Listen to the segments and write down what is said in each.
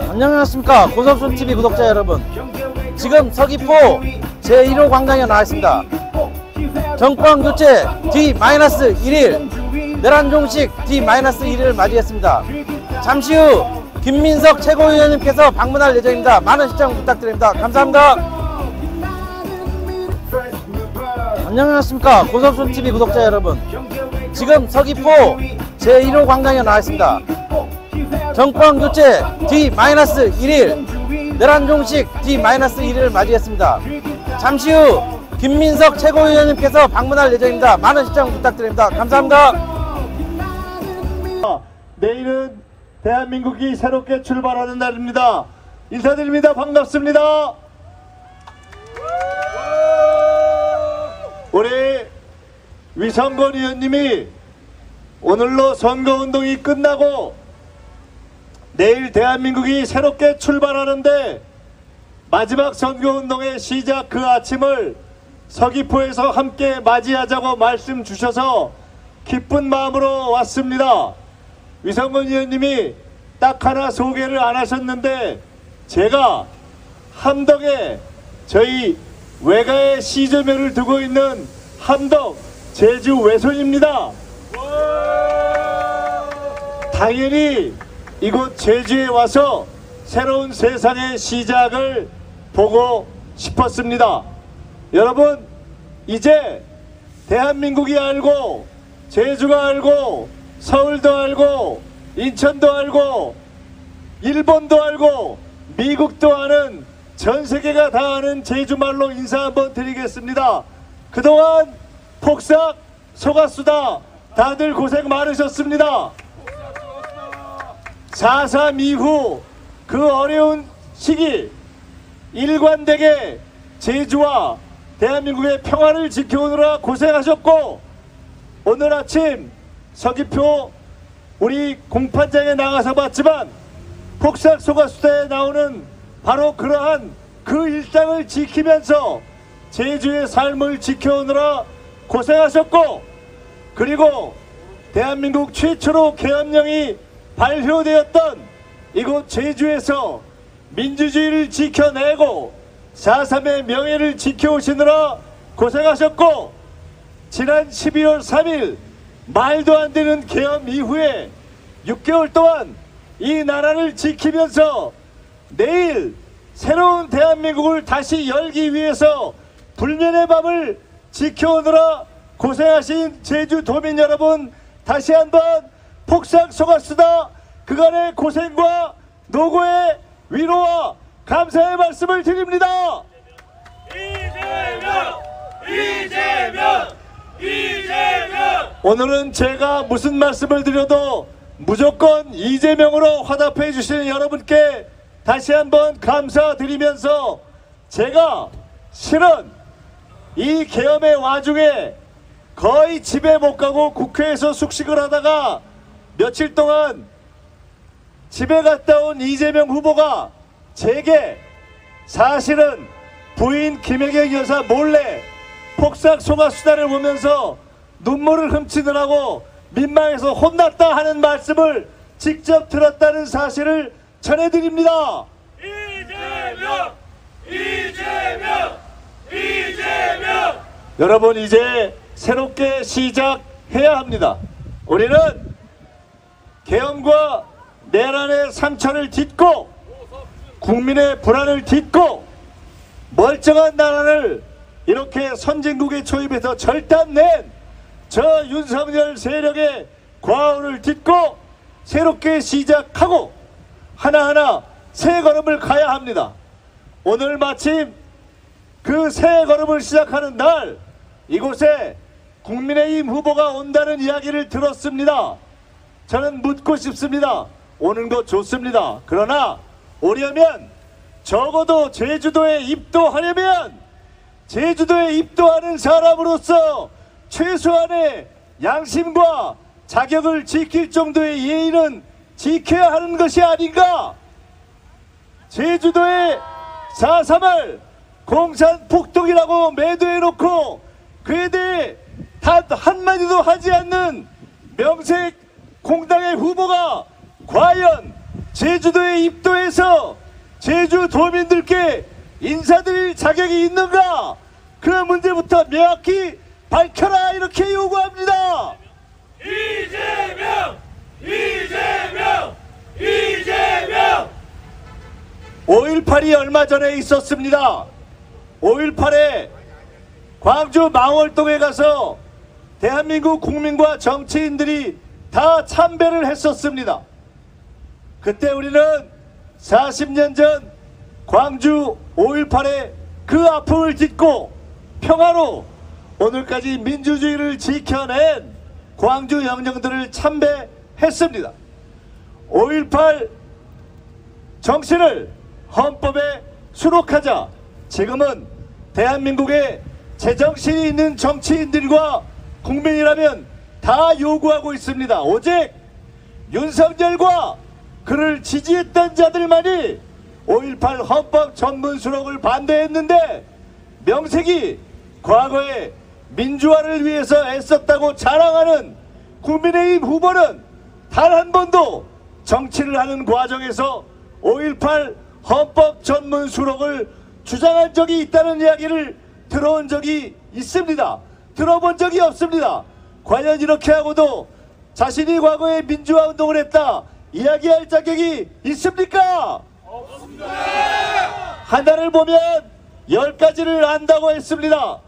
안녕하십니까 고섭순TV 구독자 여러분, 지금 서귀포 제1호 광장에 나와 있습니다. 정권 교체 D-1일, 내란 종식 D-1일을 맞이했습니다. 잠시 후 김민석 최고위원님께서 방문할 예정입니다. 많은 시청 부탁드립니다. 감사합니다. 안녕하십니까 고섭순TV 구독자 여러분, 지금 서귀포 제1호 광장에 나와 있습니다. 정권 교체 D-1일, 내란 종식 D-1일을 맞이했습니다. 잠시 후 김민석 최고위원님께서 방문할 예정입니다. 많은 시청 부탁드립니다. 감사합니다. 내일은 대한민국이 새롭게 출발하는 날입니다. 인사드립니다. 반갑습니다. 우리 위성건 의원님이 오늘로 선거운동이 끝나고 내일 대한민국이 새롭게 출발하는데 마지막 선거운동의 시작 그 아침을 서귀포에서 함께 맞이하자고 말씀 주셔서 기쁜 마음으로 왔습니다. 위성건 의원님이 딱 하나 소개를 안 하셨는데, 제가 함덕에 저희 외가의 시조묘를 두고 있는 함덕 제주 외손입니다. 당연히 이곳 제주에 와서 새로운 세상의 시작을 보고 싶었습니다. 여러분, 이제 대한민국이 알고, 제주가 알고, 서울도 알고, 인천도 알고, 일본도 알고, 미국도 아는, 전 세계가 다 아는 제주말로 인사 한번 드리겠습니다. 그동안 폭삭 속았수다. 다들 고생 많으셨습니다. 4.3 이후 그 어려운 시기 일관되게 제주와 대한민국의 평화를 지켜오느라 고생하셨고, 오늘 아침 서귀포 우리 공판장에 나가서 봤지만 폭삭 속았수다에 나오는 바로 그러한 그 일상을 지키면서 제주의 삶을 지켜오느라 고생하셨고, 그리고 대한민국 최초로 계엄령이 발효되었던 이곳 제주에서 민주주의를 지켜내고 4.3의 명예를 지켜오시느라 고생하셨고, 지난 12월 3일 말도 안 되는 계엄 이후에 6개월 동안 이 나라를 지키면서 내일 새로운 대한민국을 다시 열기 위해서 불면의 밤을 지켜오느라 고생하신 제주도민 여러분, 다시 한번 폭삭 속았수다. 그간의 고생과 노고의 위로와 감사의 말씀을 드립니다. 이재명! 이재명! 이재명! 오늘은 제가 무슨 말씀을 드려도 무조건 이재명으로 화답해 주시는 여러분께 다시 한번 감사드리면서, 제가 실은 이 계엄의 와중에 거의 집에 못 가고 국회에서 숙식을 하다가 며칠 동안 집에 갔다 온 이재명 후보가 제게 사실은 부인 김혜경 여사 몰래 폭삭 속았수다를 보면서 눈물을 훔치느라고 민망해서 혼났다 하는 말씀을 직접 들었다는 사실을 전해드립니다. 이재명! 이재명! 이재명! 여러분, 이제 새롭게 시작해야 합니다. 우리는 계엄과 내란의 상처를 딛고 국민의 불안을 딛고 멀쩡한 나라를 이렇게 선진국의 초입에서 절단낸 저 윤석열 세력의 과오를 딛고 새롭게 시작하고 하나하나 새 걸음을 가야 합니다. 오늘 마침 그 새 걸음을 시작하는 날, 이곳에 국민의힘 후보가 온다는 이야기를 들었습니다. 저는 묻고 싶습니다. 오는 거 좋습니다. 그러나 오려면 적어도 제주도에 입도하려면 제주도에 입도하는 사람으로서 최소한의 양심과 자격을 지킬 정도의 예의는 지켜야 하는 것이 아닌가. 제주도의 4.3을 공산폭동이라고 매도해놓고 그에 대해 단 한마디도 하지 않는 명색 공당의 후보가 과연 제주도에 입도해서 제주도민들께 인사드릴 자격이 있는가? 그 문제부터 명확히 밝혀라, 이렇게 요구합니다. 이재명! 이재명! 이재명! 5.18이 얼마 전에 있었습니다. 5.18에 광주 망월동에 가서 대한민국 국민과 정치인들이 다 참배를 했었습니다. 그때 우리는 40년 전 광주 5.18의 그 아픔을 딛고 평화로 오늘까지 민주주의를 지켜낸 광주 영령들을 참배했습니다. 5.18 정신을 헌법에 수록하자 지금은 대한민국에 제정신이 있는 정치인들과 국민이라면 다 요구하고 있습니다. 오직 윤석열과 그를 지지했던 자들만이 5.18 헌법 전문 수록을 반대했는데 명색이 과거에 민주화를 위해서 애썼다고 자랑하는 국민의힘 후보는 단 한 번도 정치를 하는 과정에서 5.18 헌법 전문 수록을 주장한 적이 있다는 이야기를 들어온 적이 있습니다. 들어본 적이 없습니다. 과연 이렇게 하고도 자신이 과거에 민주화 운동을 했다 이야기할 자격이 있습니까? 없습니다. 하나를 보면 10가지를 안다고 했습니다.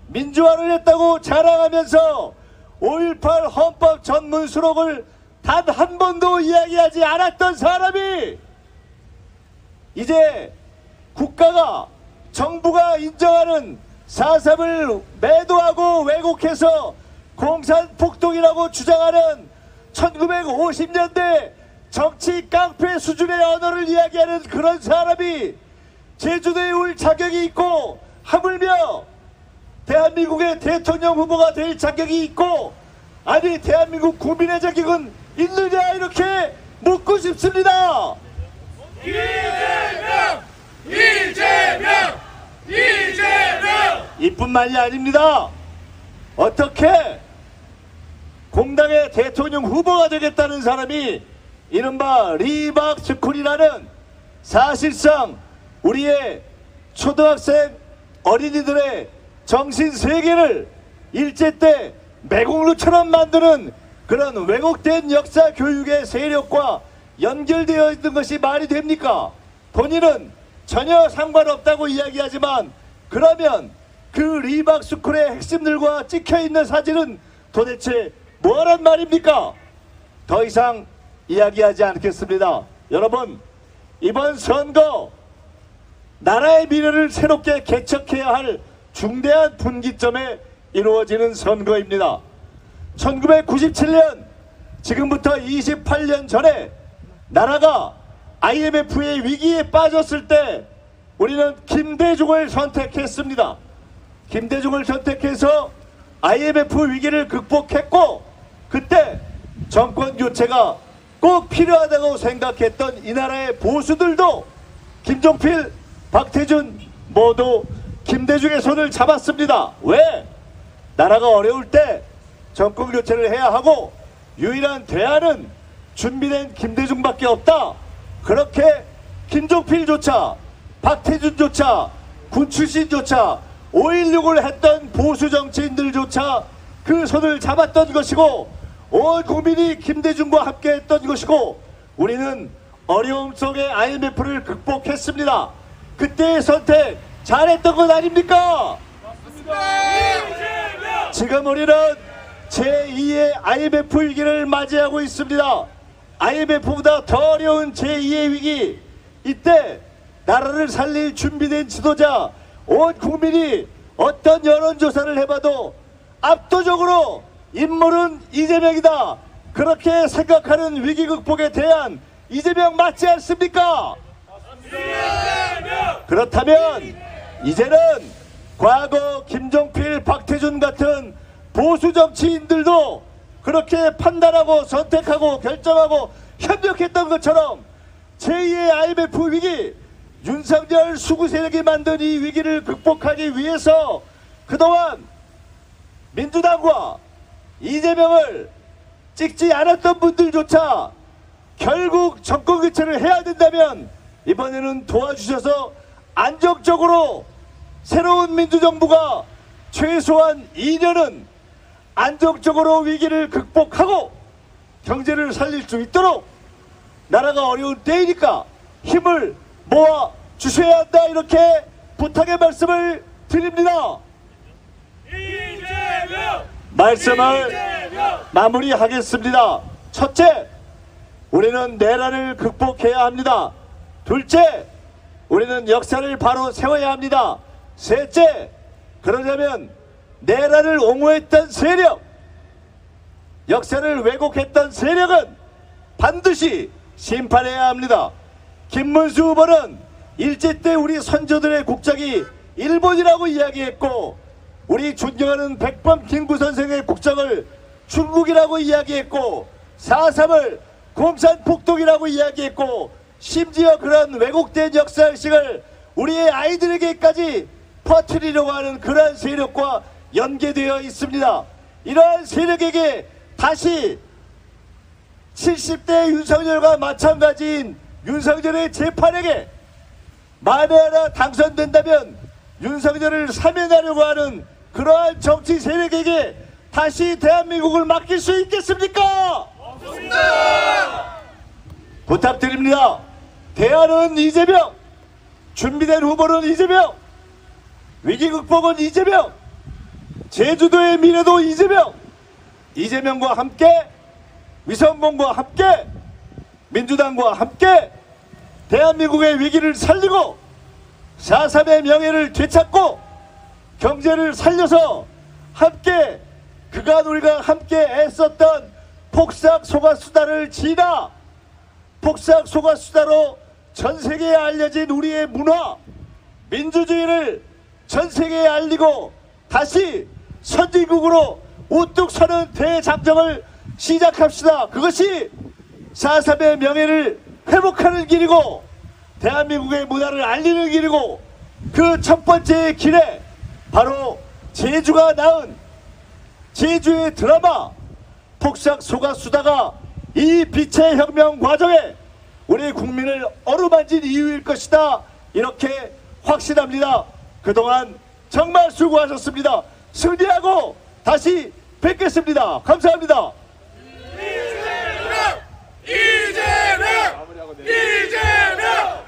민주화를 했다고 자랑하면서 5.18 헌법 전문 수록을 단 한 번도 이야기하지 않았던 사람이 이제 국가가 정부가 인정하는 4.3을 매도하고 왜곡해서 공산폭동이라고 주장하는 1950년대 정치 깡패 수준의 언어를 이야기하는 그런 사람이 제주도에 올 자격이 있고 하물며 대한민국의 대통령 후보가 될 자격이 있고 아니 대한민국 국민의 자격은 있느냐 이렇게 묻고 싶습니다. 이재명! 이재명! 이재명! 이뿐만이 아닙니다. 어떻게 공당의 대통령 후보가 되겠다는 사람이 이른바 리박스쿨이라는 사실상 우리의 초등학생 어린이들의 정신세계를 일제 때 매국노처럼 만드는 그런 왜곡된 역사 교육의 세력과 연결되어 있는 것이 말이 됩니까? 본인은 전혀 상관없다고 이야기하지만 그러면 그 리박스쿨의 핵심들과 찍혀있는 사진은 도대체 뭐란 말입니까? 더 이상 이야기하지 않겠습니다. 여러분, 이번 선거 나라의 미래를 새롭게 개척해야 할 중대한 분기점에 이루어지는 선거입니다. 1997년 지금부터 28년 전에 나라가 IMF의 위기에 빠졌을 때 우리는 김대중을 선택했습니다. 김대중을 선택해서 IMF 위기를 극복했고 그때 정권 교체가 꼭 필요하다고 생각했던 이 나라의 보수들도 김종필, 박태준 모두 김대중의 손을 잡았습니다. 왜? 나라가 어려울 때 정권 교체를 해야 하고 유일한 대안은 준비된 김대중밖에 없다. 그렇게 김종필조차 박태준조차 군 출신조차 5.16을 했던 보수 정치인들조차 그 손을 잡았던 것이고 온 국민이 김대중과 함께 했던 것이고 우리는 어려움 속에 IMF를 극복했습니다. 그때의 선택 잘했던 것 아닙니까? 맞습니다. 지금 우리는 제2의 IMF 위기를 맞이하고 있습니다. IMF보다 더 어려운 제2의 위기. 이때 나라를 살릴 준비된 지도자 온 국민이 어떤 여론조사를 해봐도 압도적으로 인물은 이재명이다. 그렇게 생각하는 위기 극복에 대한 이재명 맞지 않습니까? 맞습니다. 그렇다면 이제는 과거 김종필, 박태준 같은 보수 정치인들도 그렇게 판단하고 선택하고 결정하고 협력했던 것처럼 제2의 IMF 위기, 윤석열 수구 세력이 만든 이 위기를 극복하기 위해서 그동안 민주당과 이재명을 찍지 않았던 분들조차 결국 정권 교체를 해야 된다면 이번에는 도와주셔서 안정적으로 새로운 민주정부가 최소한 2년은 안정적으로 위기를 극복하고 경제를 살릴 수 있도록 나라가 어려운 때이니까 힘을 모아 주셔야 한다, 이렇게 부탁의 말씀을 드립니다. 이재명! 말씀을 이재명! 마무리하겠습니다. 첫째, 우리는 내란을 극복해야 합니다. 둘째, 우리는 역사를 바로 세워야 합니다. 셋째, 그러려면 내란을 옹호했던 세력, 역사를 왜곡했던 세력은 반드시 심판해야 합니다. 김문수 후보는 일제 때 우리 선조들의 국적이 일본이라고 이야기했고, 우리 존경하는 백범 김구 선생의 국적을 중국이라고 이야기했고, 4.3을 공산폭동이라고 이야기했고, 심지어 그런 왜곡된 역사의식을 우리의 아이들에게까지 퍼뜨리려고 하는 그러한 세력과 연계되어 있습니다. 이러한 세력에게 다시 70대 윤석열과 마찬가지인 윤석열의 재판에게 만에 하나 당선된다면 윤석열을 사면하려고 하는 그러한 정치 세력에게 다시 대한민국을 맡길 수 있겠습니까? 없습니다. 부탁드립니다. 대안은 이재명, 준비된 후보는 이재명, 위기 극복은 이재명, 제주도의 미래도 이재명, 이재명과 함께, 위성공과 함께, 민주당과 함께 대한민국의 위기를 살리고 4.3의 명예를 되찾고 경제를 살려서 함께, 그간 우리가 함께 애썼던 폭삭 소가수다를 지나 폭삭 소가수다로 전 세계에 알려진 우리의 문화, 민주주의를 전 세계에 알리고 다시 선진국으로 우뚝 서는 대장정을 시작합시다. 그것이 4.3의 명예를 회복하는 길이고 대한민국의 문화를 알리는 길이고, 그 첫 번째 길에 바로 제주가 낳은 제주의 드라마 폭삭 소가수다가 이 빛의 혁명 과정에 우리 국민을 어루만진 이유일 것이다, 이렇게 확신합니다. 그동안 정말 수고하셨습니다. 승리하고 다시 뵙겠습니다. 감사합니다. 이재명! 이재명! 이재명!